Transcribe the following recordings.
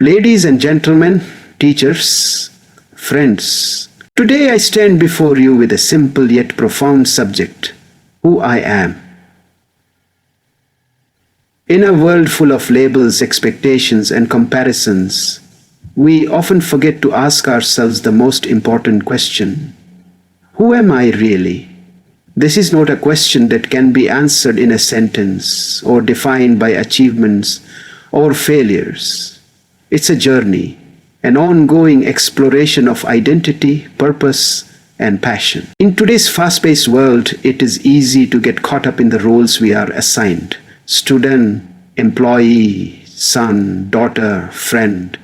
Ladies and gentlemen, teachers, friends, today I stand before you with a simple yet profound subject: who I am. In a world full of labels, expectations, and comparisons, we often forget to ask ourselves the most important question: who am I really? This is not a question that can be answered in a sentence or defined by achievements or failures. It's a journey, an ongoing exploration of identity, purpose, and passion. In today's fast-paced world, it is easy to get caught up in the roles we are assigned: student, employee, son, daughter, friend.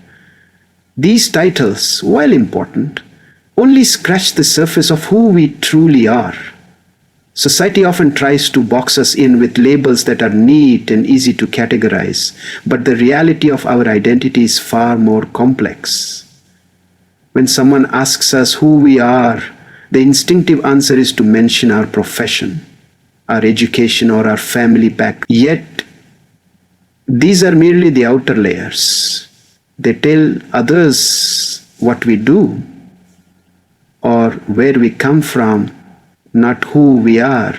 These titles, while important, only scratch the surface of who we truly are. Society often tries to box us in with labels that are neat and easy to categorize, but the reality of our identity is far more complex. When someone asks us who we are, the instinctive answer is to mention our profession, our education, or our family background. Yet, these are merely the outer layers. They tell others what we do or where we come from, not who we are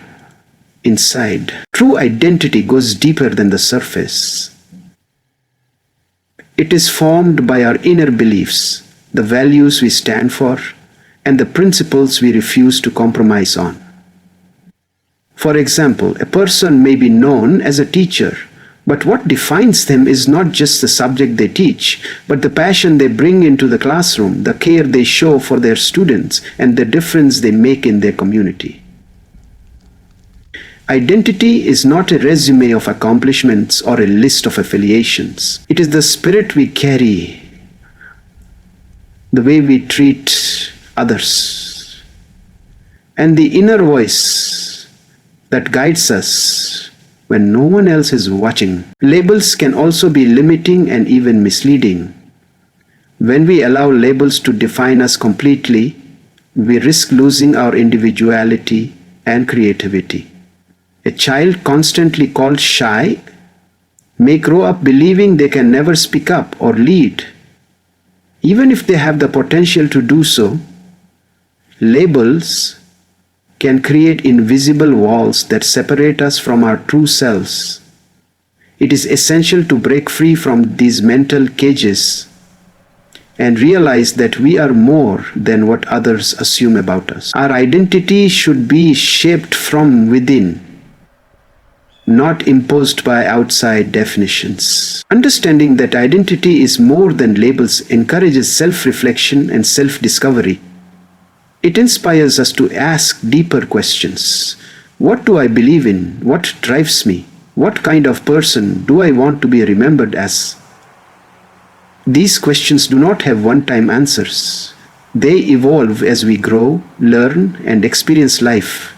inside. True identity goes deeper than the surface. It is formed by our inner beliefs, the values we stand for, and the principles we refuse to compromise on. For example, a person may be known as a teacher, but what defines them is not just the subject they teach, but the passion they bring into the classroom, the care they show for their students, and the difference they make in their community. Identity is not a resume of accomplishments or a list of affiliations. It is the spirit we carry, the way we treat others, and the inner voice that guides us when no one else is watching. Labels can also be limiting and even misleading. When we allow labels to define us completely, we risk losing our individuality and creativity. A child constantly called shy may grow up believing they can never speak up or lead. Even if they have the potential to do so, labels can create invisible walls that separate us from our true selves. It is essential to break free from these mental cages and realize that we are more than what others assume about us. Our identity should be shaped from within, not imposed by outside definitions. Understanding that identity is more than labels encourages self-reflection and self-discovery. It inspires us to ask deeper questions. What do I believe in? What drives me? What kind of person do I want to be remembered as? These questions do not have one-time answers. They evolve as we grow, learn, and experience life.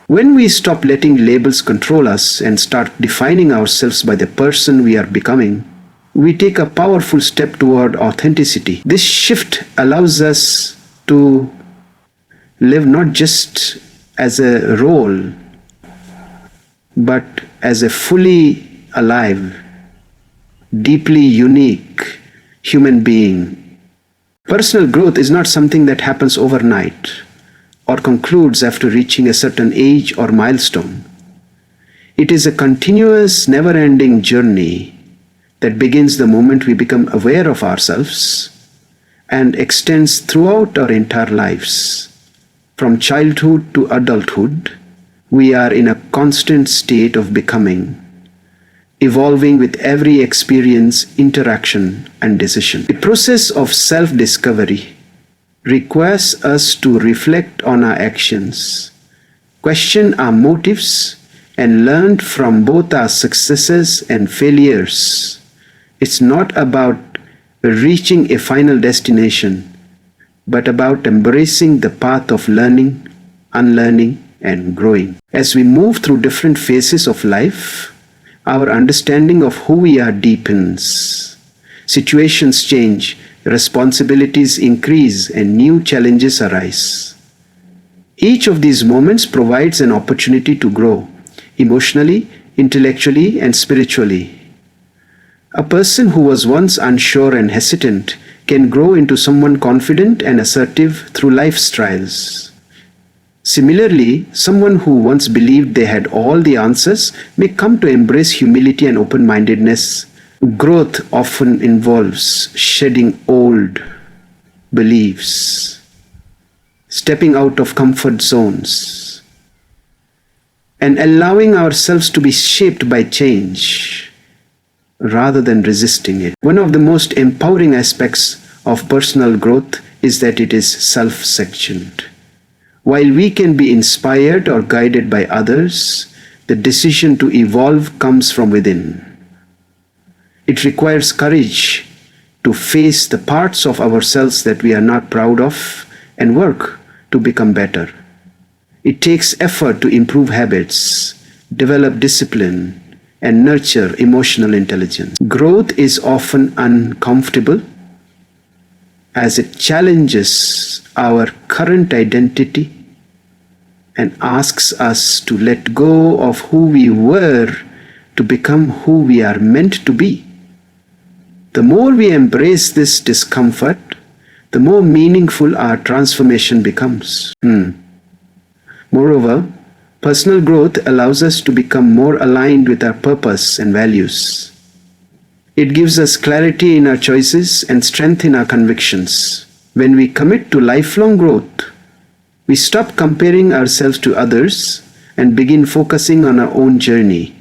When we stop letting labels control us and start defining ourselves by the person we are becoming, we take a powerful step toward authenticity. This shift allows us to live not just as a role, but as a fully alive, deeply unique human being. Personal growth is not something that happens overnight or concludes after reaching a certain age or milestone. It is a continuous, never-ending journey that begins the moment we become aware of ourselves and extends throughout our entire lives. From childhood to adulthood, we are in a constant state of becoming, evolving with every experience, interaction, and decision. The process of self-discovery requires us to reflect on our actions, question our motives, and learn from both our successes and failures. It's not about reaching a final destination, but about embracing the path of learning, unlearning, and growing. As we move through different phases of life, our understanding of who we are deepens. Situations change, responsibilities increase, and new challenges arise. Each of these moments provides an opportunity to grow emotionally, intellectually, and spiritually. A person who was once unsure and hesitant can grow into someone confident and assertive through life's trials. Similarly, someone who once believed they had all the answers may come to embrace humility and open-mindedness. Growth often involves shedding old beliefs, stepping out of comfort zones, and allowing ourselves to be shaped by change rather than resisting it. One of the most empowering aspects of personal growth is that it is self-sanctioned. While we can be inspired or guided by others, the decision to evolve comes from within. It requires courage to face the parts of ourselves that we are not proud of and work to become better. It takes effort to improve habits, develop discipline, and nurture emotional intelligence. Growth is often uncomfortable as it challenges our current identity and asks us to let go of who we were to become who we are meant to be. The more we embrace this discomfort, the more meaningful our transformation becomes. Moreover, personal growth allows us to become more aligned with our purpose and values. It gives us clarity in our choices and strength in our convictions. When we commit to lifelong growth, we stop comparing ourselves to others and begin focusing on our own journey.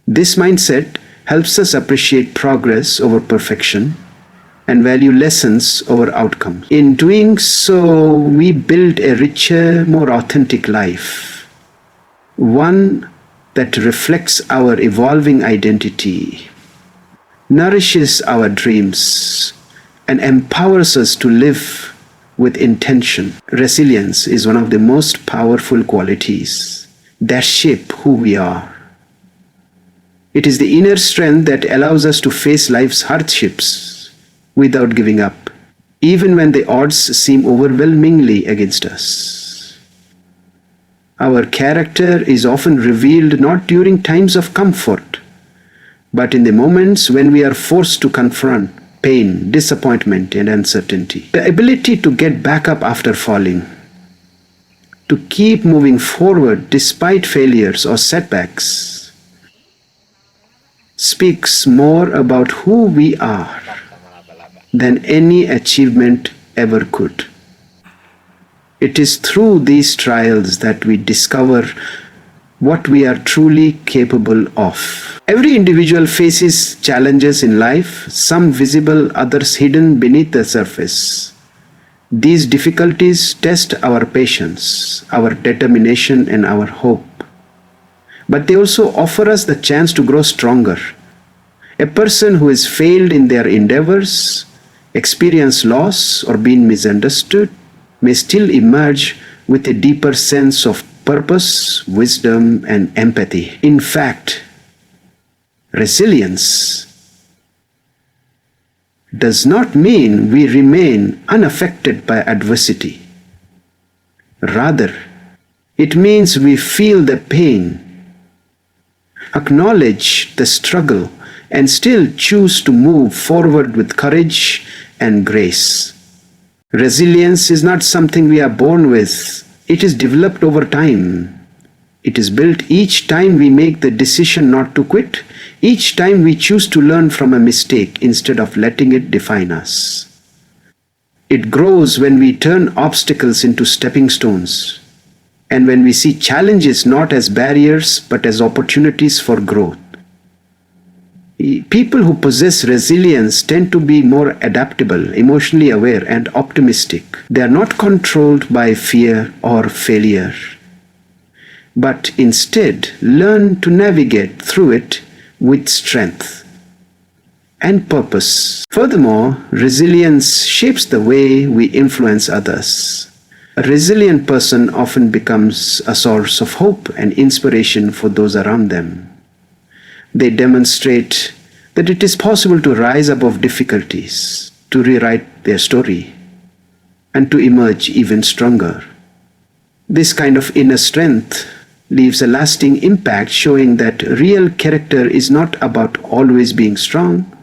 This mindset helps us appreciate progress over perfection and value lessons over outcomes. In doing so, we build a richer, more authentic life, one that reflects our evolving identity, nourishes our dreams, and empowers us to live with intention. Resilience is one of the most powerful qualities that shape who we are. It is the inner strength that allows us to face life's hardships without giving up, even when the odds seem overwhelmingly against us. Our character is often revealed not during times of comfort, but in the moments when we are forced to confront pain, disappointment, and uncertainty. The ability to get back up after falling, to keep moving forward despite failures or setbacks, speaks more about who we are than any achievement ever could. It is through these trials that we discover what we are truly capable of. Every individual faces challenges in life, some visible, others hidden beneath the surface. These difficulties test our patience, our determination, and our hope. But they also offer us the chance to grow stronger. A person who has failed in their endeavors, experienced loss, or been misunderstood may still emerge with a deeper sense of purpose, wisdom, and empathy. In fact, resilience does not mean we remain unaffected by adversity. Rather, it means we feel the pain, acknowledge the struggle, and still choose to move forward with courage and grace. Resilience is not something we are born with. It is developed over time. It is built each time we make the decision not to quit, each time we choose to learn from a mistake instead of letting it define us. It grows when we turn obstacles into stepping stones, and when we see challenges not as barriers but as opportunities for growth. People who possess resilience tend to be more adaptable, emotionally aware, and optimistic. They are not controlled by fear or failure, but instead learn to navigate through it with strength and purpose. Furthermore, resilience shapes the way we influence others. A resilient person often becomes a source of hope and inspiration for those around them. They demonstrate that it is possible to rise above difficulties, to rewrite their story, and to emerge even stronger. This kind of inner strength leaves a lasting impact, showing that real character is not about always being strong,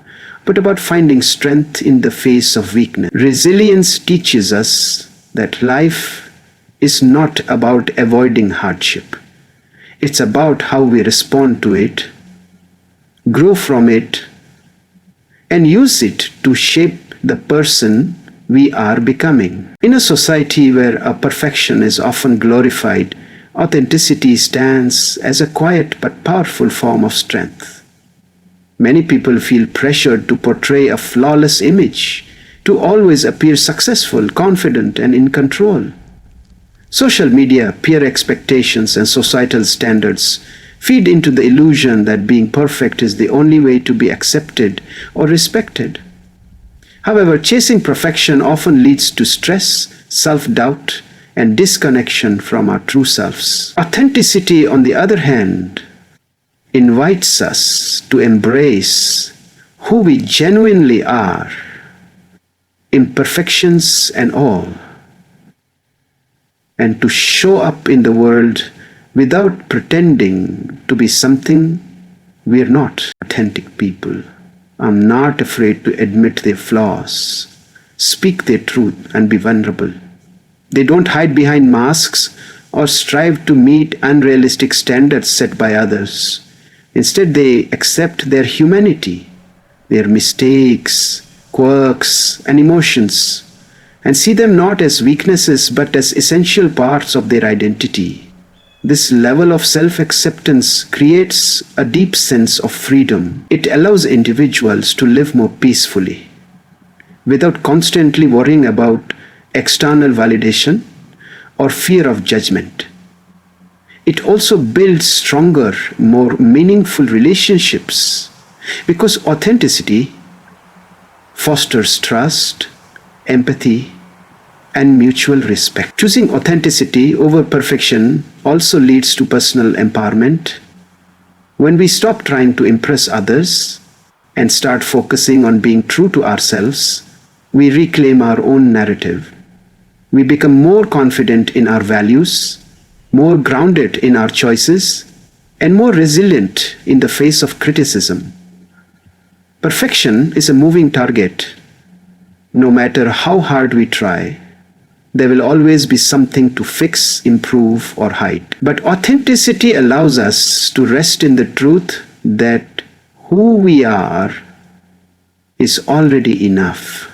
but about finding strength in the face of weakness. Resilience teaches us that life is not about avoiding hardship. It's about how we respond to it, grow from it, and use it to shape the person we are becoming. In a society where a perfection is often glorified, authenticity stands as a quiet but powerful form of strength. Many people feel pressured to portray a flawless image, to always appear successful, confident, and in control. Social media, peer expectations, and societal standards feed into the illusion that being perfect is the only way to be accepted or respected. However, chasing perfection often leads to stress, self-doubt, and disconnection from our true selves. Authenticity, on the other hand, invites us to embrace who we genuinely are, imperfections and all, and to show up in the world without pretending to be something we're not. Authentic people are not afraid to admit their flaws, speak their truth, and be vulnerable. They don't hide behind masks or strive to meet unrealistic standards set by others. Instead, they accept their humanity, their mistakes, quirks, and emotions, and see them not as weaknesses but as essential parts of their identity. This level of self-acceptance creates a deep sense of freedom. It allows individuals to live more peacefully, without constantly worrying about external validation or fear of judgment. It also builds stronger, more meaningful relationships because authenticity fosters trust, empathy, and mutual respect. Choosing authenticity over perfection also leads to personal empowerment. When we stop trying to impress others and start focusing on being true to ourselves, we reclaim our own narrative. We become more confident in our values, more grounded in our choices, and more resilient in the face of criticism. Perfection is a moving target. No matter how hard we try, there will always be something to fix, improve, or hide. But authenticity allows us to rest in the truth that who we are is already enough.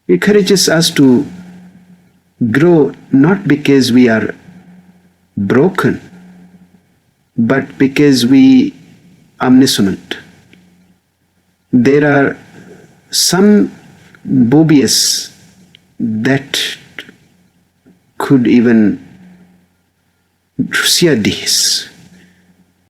It encourages us to grow not because we are broken, but because we are omniscient. There are some bobias that could even see this.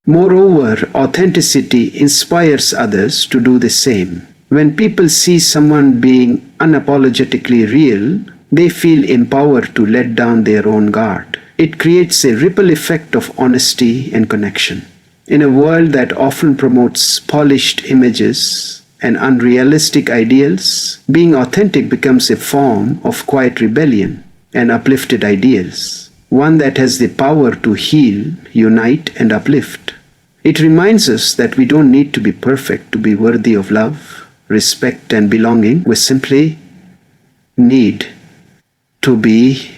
Moreover, authenticity inspires others to do the same. When people see someone being unapologetically real, they feel empowered to let down their own guard. It creates a ripple effect of honesty and connection. In a world that often promotes polished images and unrealistic ideals, being authentic becomes a form of quiet rebellion and uplifted ideals, one that has the power to heal, unite, and uplift. It reminds us that we don't need to be perfect to be worthy of love, respect, and belonging. We simply need to be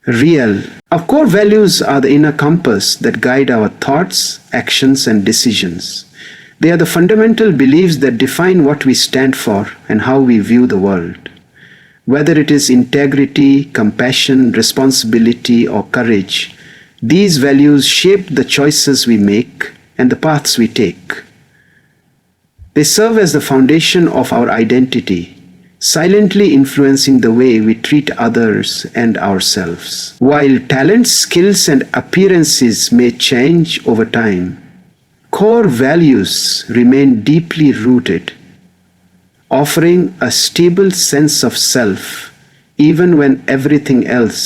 real. Our core values are the inner compass that guide our thoughts, actions, and decisions. They are the fundamental beliefs that define what we stand for and how we view the world. Whether it is integrity, compassion, responsibility, or courage, these values shape the choices we make and the paths we take. They serve as the foundation of our identity, silently influencing the way we treat others and ourselves. While talents, skills, and appearances may change over time, core values remain deeply rooted, offering a stable sense of self even when everything else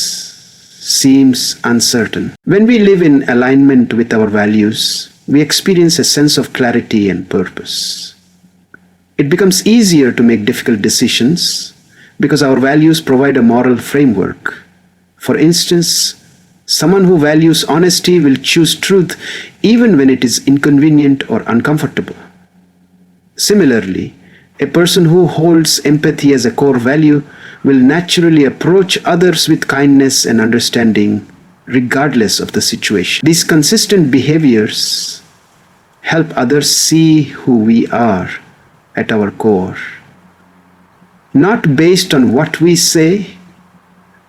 seems uncertain. When we live in alignment with our values, we experience a sense of clarity and purpose. It becomes easier to make difficult decisions because our values provide a moral framework. For instance, someone who values honesty will choose truth even when it is inconvenient or uncomfortable. Similarly, a person who holds empathy as a core value will naturally approach others with kindness and understanding, regardless of the situation. These consistent behaviors help others see who we are at our core, not based on what we say,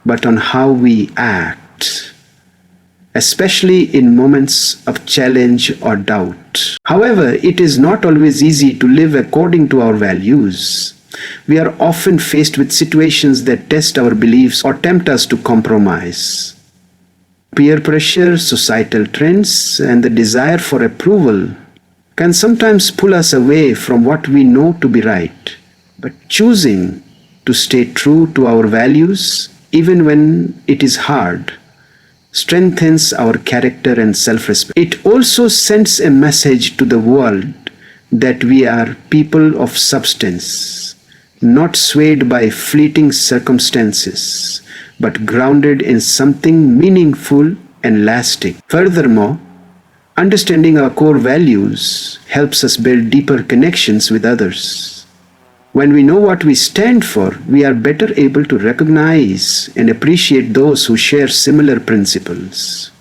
but on how we act, especially in moments of challenge or doubt. However, it is not always easy to live according to our values. We are often faced with situations that test our beliefs or tempt us to compromise. Peer pressure, societal trends, and the desire for approval can sometimes pull us away from what we know to be right. But choosing to stay true to our values, even when it is hard, strengthens our character and self-respect. It also sends a message to the world that we are people of substance, not swayed by fleeting circumstances, but grounded in something meaningful and lasting. Furthermore, understanding our core values helps us build deeper connections with others. When we know what we stand for, we are better able to recognize and appreciate those who share similar principles.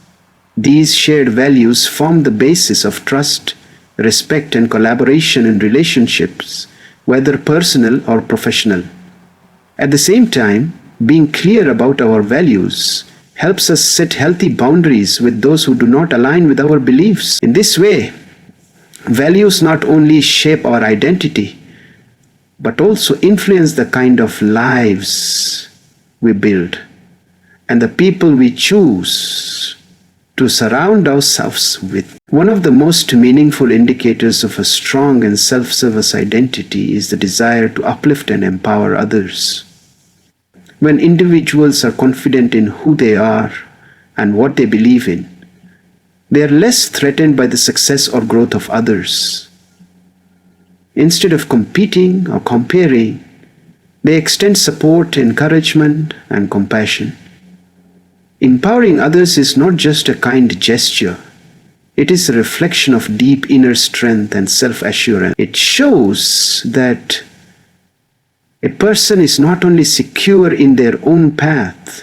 These shared values form the basis of trust, respect, and collaboration in relationships, whether personal or professional. At the same time, being clear about our values helps us set healthy boundaries with those who do not align with our beliefs. In this way, values not only shape our identity, but also influence the kind of lives we build and the people we choose to surround ourselves with. One of the most meaningful indicators of a strong and self-service identity is the desire to uplift and empower others. When individuals are confident in who they are and what they believe in, they are less threatened by the success or growth of others. Instead of competing or comparing, they extend support, encouragement, and compassion. Empowering others is not just a kind gesture. It is a reflection of deep inner strength and self-assurance. It shows that a person is not only secure in their own path,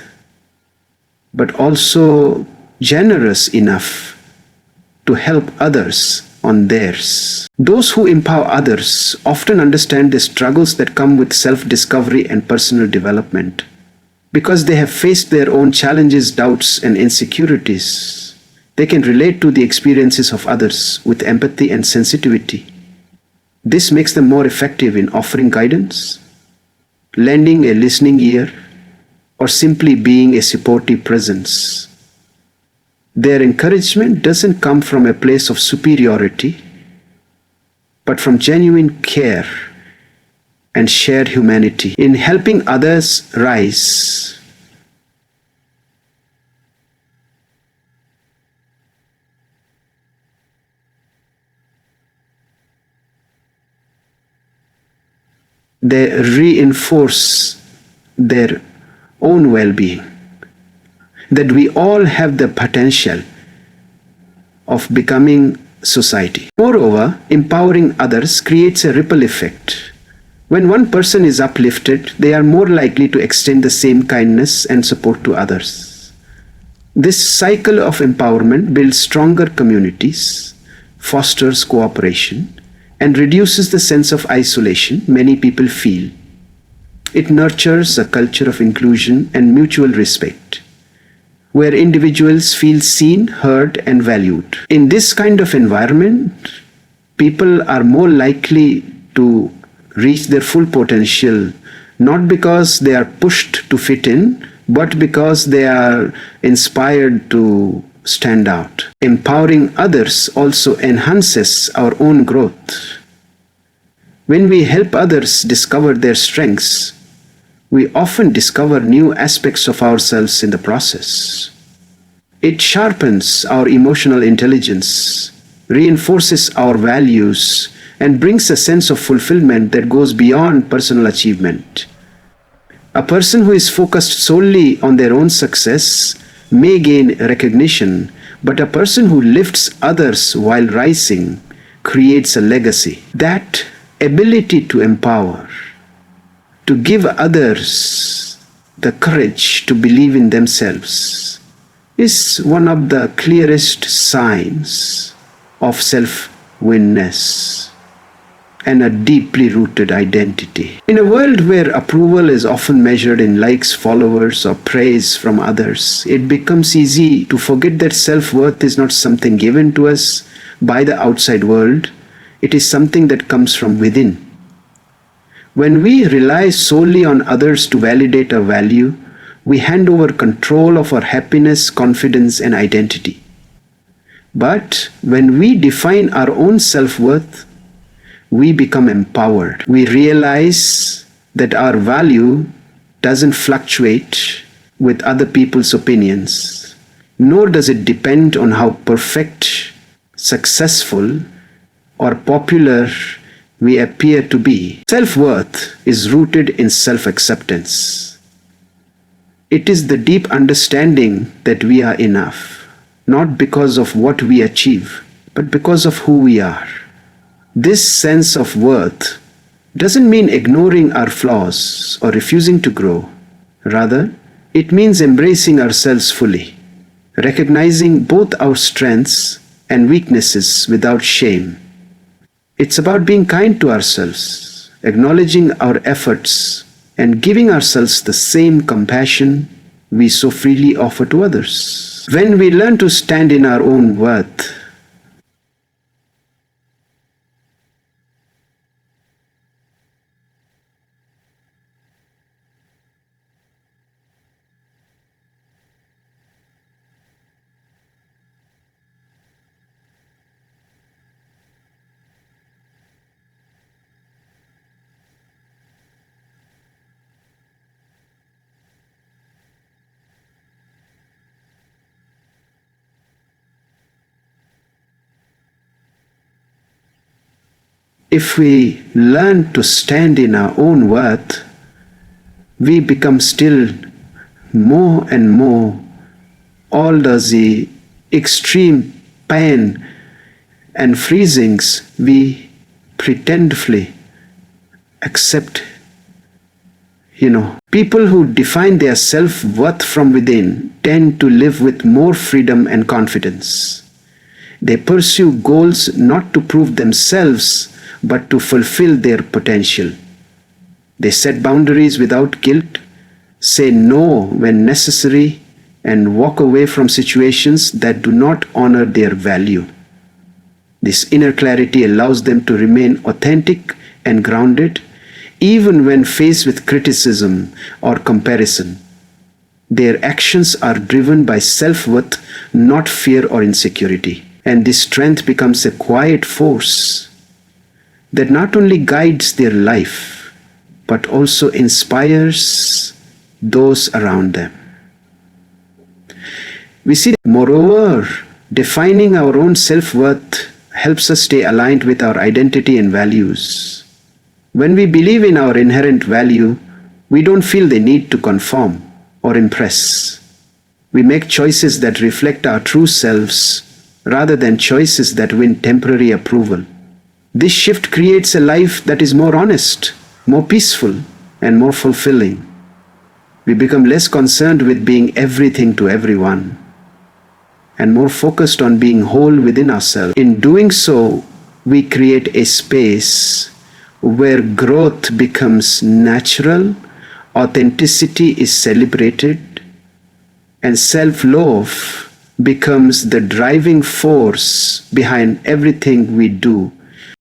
but also generous enough to help others on theirs. Those who empower others often understand the struggles that come with self-discovery and personal development. Because they have faced their own challenges, doubts, and insecurities, they can relate to the experiences of others with empathy and sensitivity. This makes them more effective in offering guidance, lending a listening ear, or simply being a supportive presence. Their encouragement doesn't come from a place of superiority, but from genuine care and shared humanity. In helping others rise, they reinforce their own well-being, that we all have the potential of becoming society. Moreover, empowering others creates a ripple effect. When one person is uplifted, they are more likely to extend the same kindness and support to others. This cycle of empowerment builds stronger communities, fosters cooperation, and reduces the sense of isolation many people feel. It nurtures a culture of inclusion and mutual respect, where individuals feel seen, heard, and valued. In this kind of environment, people are more likely to reach their full potential, not because they are pushed to fit in, but because they are inspired to stand out. Empowering others also enhances our own growth. When we help others discover their strengths, we often discover new aspects of ourselves in the process. It sharpens our emotional intelligence, reinforces our values, and brings a sense of fulfillment that goes beyond personal achievement. A person who is focused solely on their own success may gain recognition, but a person who lifts others while rising creates a legacy. That ability to empower, to give others the courage to believe in themselves, is one of the clearest signs of self-awareness and a deeply rooted identity. In a world where approval is often measured in likes, followers, or praise from others, it becomes easy to forget that self-worth is not something given to us by the outside world. It is something that comes from within. When we rely solely on others to validate our value, we hand over control of our happiness, confidence, and identity. But when we define our own self-worth, we become empowered. We realize that our value doesn't fluctuate with other people's opinions, nor does it depend on how perfect, successful, or popular we appear to be. Self-worth is rooted in self-acceptance. It is the deep understanding that we are enough, not because of what we achieve, but because of who we are. This sense of worth doesn't mean ignoring our flaws or refusing to grow. Rather, it means embracing ourselves fully, recognizing both our strengths and weaknesses without shame. It's about being kind to ourselves, acknowledging our efforts, and giving ourselves the same compassion we so freely offer to others. When we learn to stand in our own worth, if we learn to stand in our own worth, we become still more and more all the extreme pain and freezings we pretendfully accept. People who define their self-worth from within tend to live with more freedom and confidence. They pursue goals not to prove themselves, but to fulfill their potential. They set boundaries without guilt, say no when necessary, and walk away from situations that do not honor their value. This inner clarity allows them to remain authentic and grounded, even when faced with criticism or comparison. Their actions are driven by self-worth, not fear or insecurity. And this strength becomes a quiet force that not only guides their life, but also inspires those around them. We see that, moreover, defining our own self-worth helps us stay aligned with our identity and values. When we believe in our inherent value, we don't feel the need to conform or impress. We make choices that reflect our true selves rather than choices that win temporary approval. This shift creates a life that is more honest, more peaceful, and more fulfilling. We become less concerned with being everything to everyone and more focused on being whole within ourselves. In doing so, we create a space where growth becomes natural, authenticity is celebrated, and self-love becomes the driving force behind everything we do.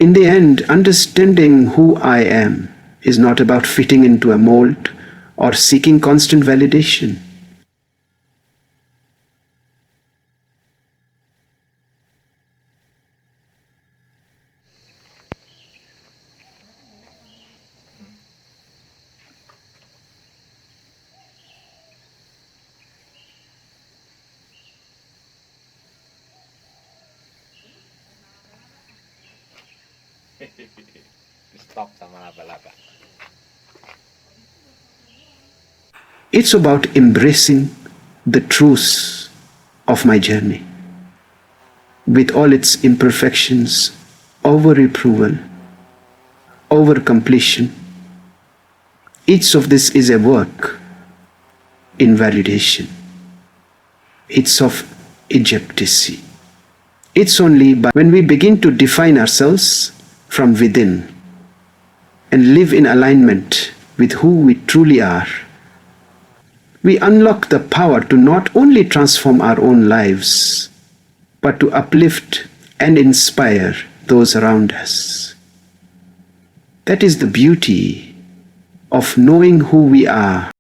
In the end, understanding who I am is not about fitting into a mold or seeking constant validation. It's about embracing the truths of my journey with all its imperfections, over approval, over completion. Each of this is a work in validation. It's of Egypticy. It's only when we begin to define ourselves from within and live in alignment with who we truly are, we unlock the power to not only transform our own lives, but to uplift and inspire those around us. That is the beauty of knowing who we are